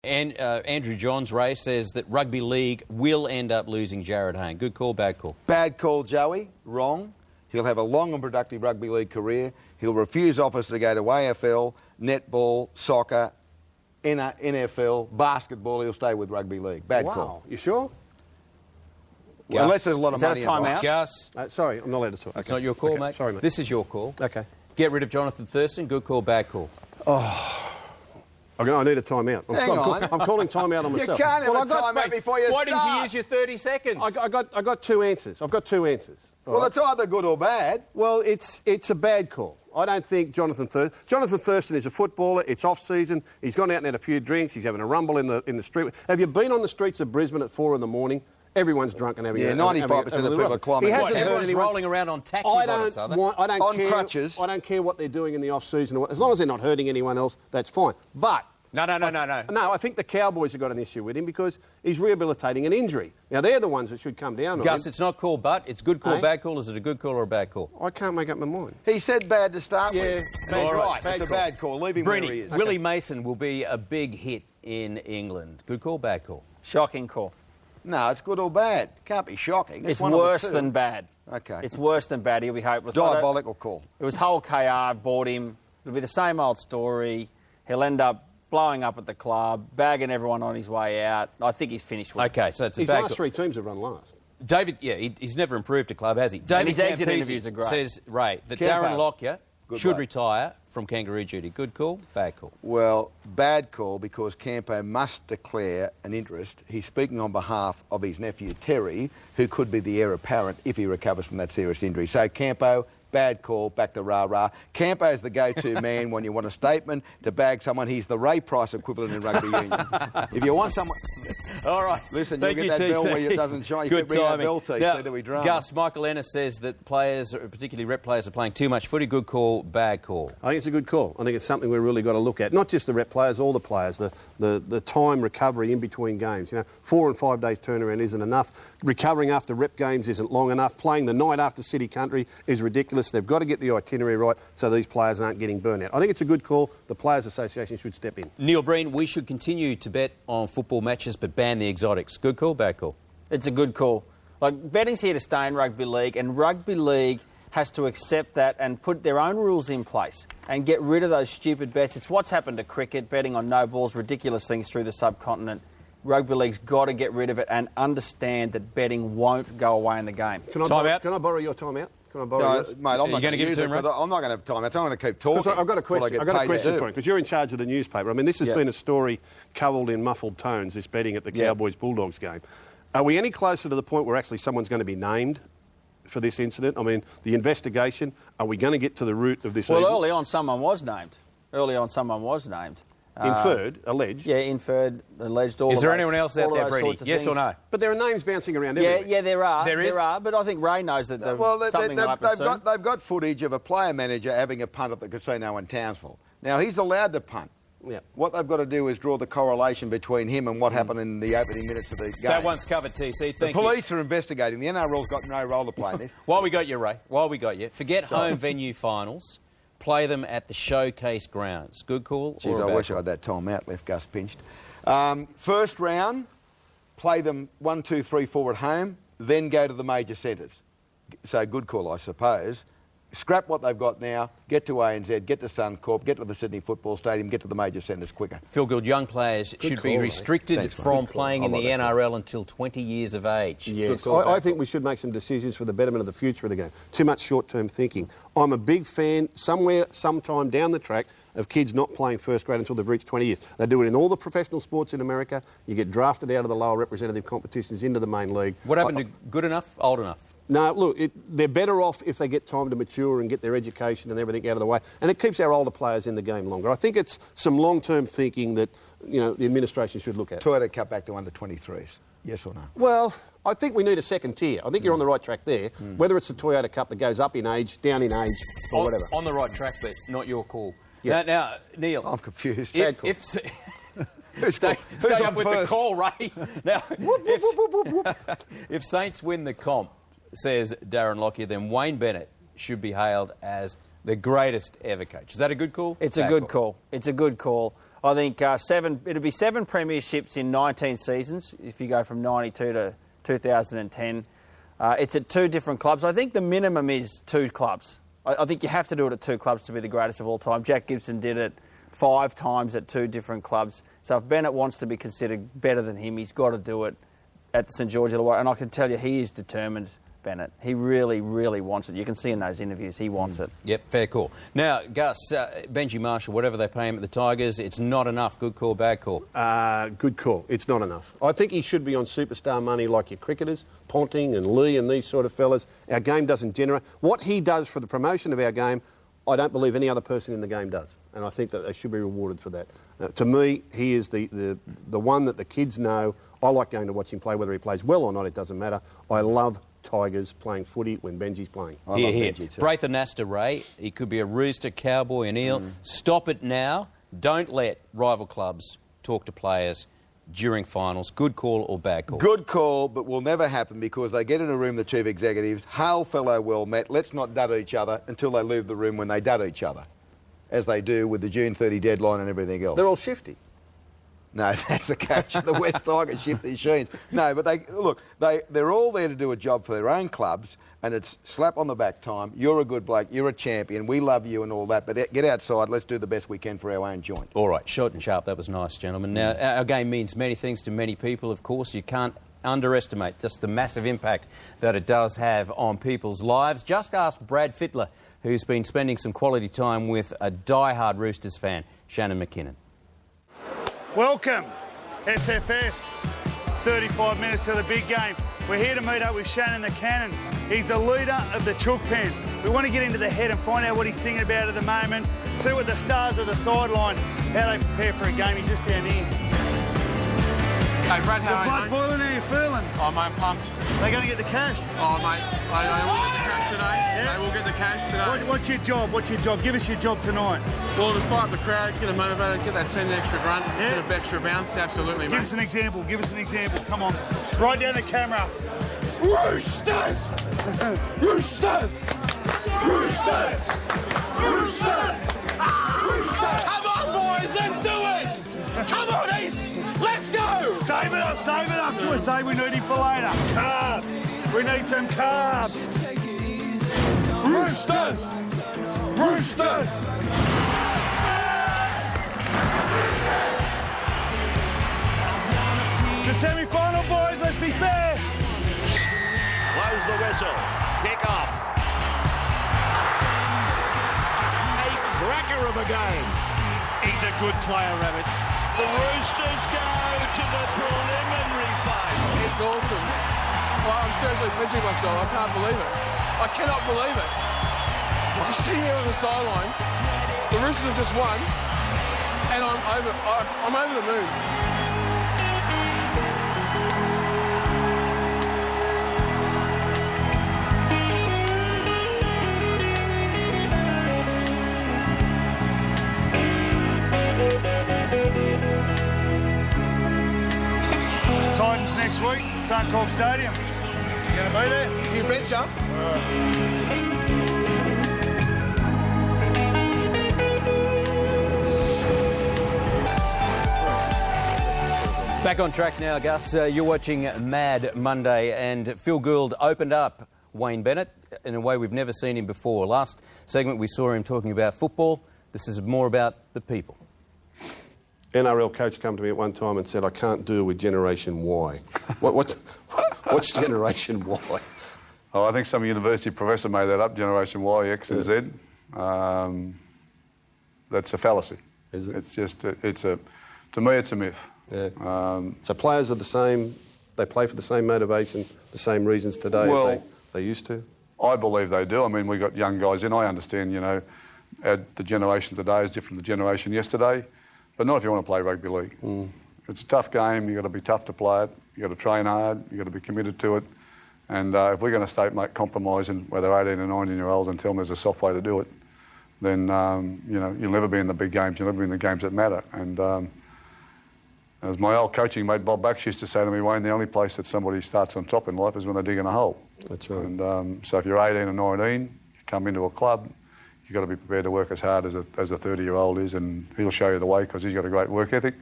And Andrew Johns, Ray, says that rugby league will end up losing Jared Hayne. Good call, bad call? Bad call, Joey. Wrong. He'll have a long and productive rugby league career. He'll refuse offers to go to AFL, netball, soccer, NFL, basketball. He'll stay with rugby league. Bad call. You sure? Well, unless there's a lot of money. Is that a timeout? Gus? Sorry, I'm not allowed to talk. It's not your call, mate. Sorry, mate. This is your call. Okay. Get rid of Jonathan Thurston. Good call, bad call? I need a timeout. I'm calling timeout on myself. You can't have a timeout before you Why start. didn't you use your 30 seconds? I got two answers. I've got two answers. Well, it's either good or bad. Well, it's a bad call. I don't think Jonathan Thurston is a footballer. It's off-season. He's gone out and had a few drinks. He's having a rumble in the street. Have you been on the streets of Brisbane at 4 a.m? Everyone's drunk and having 95% of people are climbing. He hasn't Everyone's hurt anyone. rolling around on taxi bikes, are they? On crutches. I don't care what they're doing in the off-season. As long as they're not hurting anyone else, that's fine. But... No. No, I think the Cowboys have got an issue with him because he's rehabilitating an injury. Now, they're the ones that should come down on him. Gus, it's not called but. It's good call, bad call. Is it a good call or a bad call? I can't make up my mind. He said bad to start with. Yeah, He's all right. right. It's a bad call. Leave him where he is. Willie Mason will be a big hit in England. Good call, bad call? Shocking call. No, it's good or bad. Can't be shocking. It's worse than bad. Okay. It's worse than bad. He'll be hopeless. Diabolical call. It was whole KR bought him. It'll be the same old story. He'll end up blowing up at the club, bagging everyone on his way out. I think he's finished with it. Okay, so it's a His bad last call. three teams have run last. David, he's never improved a club, has he? David his exit Campese interviews are great. Says, Ray, that Campo. Darren Lockyer Good should bloke. retire from kangaroo duty. Good call, bad call? Well, bad call because Campo must declare an interest. He's speaking on behalf of his nephew Terry, who could be the heir apparent if he recovers from that serious injury. So Campo, bad call, back to rah-rah. Campo's the go-to man when you want a statement to bag someone. He's the Ray Price equivalent in rugby union. If you want someone... All right. Listen, Thank you'll you, get that bell TC. where it doesn't shine. You Good ring that timing. bell, TC, Now, that we drum. Gus, Michael Ennis says that players, particularly rep players, are playing too much footy. Good call, bad call? I think it's a good call. I think it's something we've really got to look at. Not just the rep players, all the players. The time recovery in between games. 4 and 5 days turnaround isn't enough. Recovering after rep games isn't long enough. Playing the night after City Country is ridiculous. They've got to get the itinerary right so these players aren't getting burnt out. I think it's a good call. The Players Association should step in. Neil Breen, we should continue to bet on football matches but ban the exotics. Good call, bad call? It's a good call. Betting's here to stay in rugby league, and rugby league has to accept that and put their own rules in place and get rid of those stupid bets. It's what's happened to cricket, betting on no balls, ridiculous things through the subcontinent. Rugby league's got to get rid of it and understand that betting won't go away in the game. Can I borrow your timeout? Can I borrow yours? Mate, I'm not going to give it to him, right? I'm not going to have time. I'm going to keep talking. I've got a question. I've got a question for you because you're in charge of the newspaper. I mean, this has been a story covered in muffled tones. This betting at the Cowboys Bulldogs game. Are we any closer to the point where actually someone's going to be named for this incident? I mean, the investigation. Are we going to get to the root of this? Well, evil? early on, someone was named. Inferred, alleged. Yeah, inferred, alleged. Is there anyone else out there, Brady? Yes or no? But there are names bouncing around everywhere. Yeah, there are. There is? There are, but I think Ray knows that something will happen soon. They've got footage of a player manager having a punt at the casino in Townsville. Now, he's allowed to punt. Yeah. What they've got to do is draw the correlation between him and what happened in the opening minutes of the game. That one's covered, TC. Thank The you. police are investigating. The NRL's got no role to play in this. While we got you, Ray, forget home venue finals. Play them at the showcase grounds. Good call? Jeez, or a I bad wish I call? had that time out, left Gus pinched. First round, play them 1, 2, 3, 4 at home, then go to the major centres. So good call, I suppose. Scrap what they've got now, get to ANZ, get to Suncorp, get to the Sydney Football Stadium, get to the major centres quicker. Feel good. Young players should be restricted Thanks, mate. from Good call. playing in the NRL until 20 years of age. Yes, Good call, I bad think call. we should make some decisions for the betterment of the future of the game. Too much short-term thinking. I'm a big fan, sometime down the track, of kids not playing first grade until they've reached 20 years. They do it in all the professional sports in America. You get drafted out of the lower representative competitions into the main league. What happened to good enough, old enough? No, look, they're better off if they get time to mature and get their education and everything out of the way. And it keeps our older players in the game longer. I think it's some long-term thinking that, the administration should look at. Toyota cut back to under 23s. Yes or no? Well, I think we need a second tier. I think you're on the right track there. Whether it's the Toyota Cup that goes up in age, down in age, or whatever. On the right track, but not your call. Yeah. Now, Neil. I'm confused. Stay up with the call, Ray. Now, if Saints win the comp, says Darren Lockyer, then Wayne Bennett should be hailed as the greatest ever coach. Is that a good call? It's a good call. It's a good call. I think it'll be 7 premierships in 19 seasons if you go from 92 to 2010. It's at 2 different clubs. I think the minimum is 2 clubs. I think you have to do it at 2 clubs to be the greatest of all time. Jack Gibson did it 5 times at 2 different clubs. So if Bennett wants to be considered better than him, he's got to do it at the St George Illawarra. And I can tell you, he is determined, Bennett. He really, really wants it. You can see in those interviews, he wants it. Yep, fair call. Now, Gus, Benji Marshall, whatever they pay him at the Tigers, it's not enough. Good call, bad call? Good call. It's not enough. I think he should be on superstar money like your cricketers, Ponting and Lee and these sort of fellas. Our game doesn't generate. What he does for the promotion of our game, I don't believe any other person in the game does. And I think that they should be rewarded for that. To me, he is the one that the kids know. I like going to watch him play, whether he plays well or not, it doesn't matter. I love Tigers playing footy when Benji's playing. I love Benji too. Braithen Astor Ray, he could be a rooster, cowboy, an eel. Stop it now. Don't let rival clubs talk to players during finals. Good call or bad call? Good call, but will never happen because they get in a room, the chief executives, hail fellow well met, let's not dud each other until they leave the room when they dud each other, as they do with the June 30 deadline and everything else. They're all shifty. No, that's the catch. The West Tigers shift these sheens. No, but they're all there to do a job for their own clubs, and it's slap on the back time. You're a good bloke. You're a champion. We love you and all that. But get outside. Let's do the best we can for our own joint. All right, short and sharp. That was nice, gentlemen. Now, our game means many things to many people, of course. You can't underestimate just the massive impact that it does have on people's lives. Just ask Brad Fittler, who's been spending some quality time with a die-hard Roosters fan, Shannon McKinnon. Welcome, SFS. 35 minutes to the big game. We're here to meet up with Shannon the Cannon. He's the leader of the Chook Pen. We want to get into the head and find out what he's thinking about at the moment. See what the stars of the sideline, how they prepare for a game. He's just down here. Hey, Brad, how are you, blood boiling, how you feeling? Oh, mate, I'm pumped. They're going to get the cash? Oh, mate, they will get the cash today. Yeah. They will get the cash today. What's your job? What's your job? Give us your job tonight. Well, to fight the crowd, get them motivated, get that 10 extra grunt, get a extra bounce, absolutely, mate. Give us an example. Give us an example. Come on. Right down the camera. Roosters! Roosters! Roosters! Roosters! Roosters! Come on, boys, let's do it! Come on, East! Let's go! Save it up, save it up. So we say we need him for later. Carbs. We need some carbs. Roosters! Roosters! The semi-final, boys, let's be fair. Blows the whistle. Kick off. A cracker of a game. He's a good player, Rabbits. The Roosters go to the preliminary phase. It's awesome. Well, I'm seriously pinching myself. I can't believe it. I cannot believe it. I'm sitting here on the sideline. The Roosters have just won, and I'm over the moon. Titans next week, Suncorp Stadium. You going to be there? You betcha. Back on track now, Gus. You're watching Mad Monday, and Phil Gould opened up Wayne Bennett in a way we've never seen him before. Last segment we saw him talking about football. This is more about the people. NRL coach come to me at one time and said, I can't deal with Generation Y. What's Generation Y? Oh, I think some university professor made that up, Generation Y, X and Z. That's a fallacy. Is it? It's just, to me, it's a myth. Yeah. So players are the same, they play for the same motivation, the same reasons today as they used to? I believe they do. I mean, we've got young guys in. I understand, the generation today is different to the generation yesterday. But not if you want to play rugby league. It's a tough game. You've got to be tough to play it. You've got to train hard. You've got to be committed to it. And if we're going to start compromising whether 18 or 19-year-olds and tell them there's a soft way to do it, then, you'll never be in the big games. You'll never be in the games that matter. And as my old coaching mate Bob Bucks used to say to me, Wayne, the only place that somebody starts on top in life is when they dig in a hole. That's right. And so if you're 18 or 19, you come into a club, you've got to be prepared to work as hard as a 30-year-old is, and he'll show you the way because he's got a great work ethic.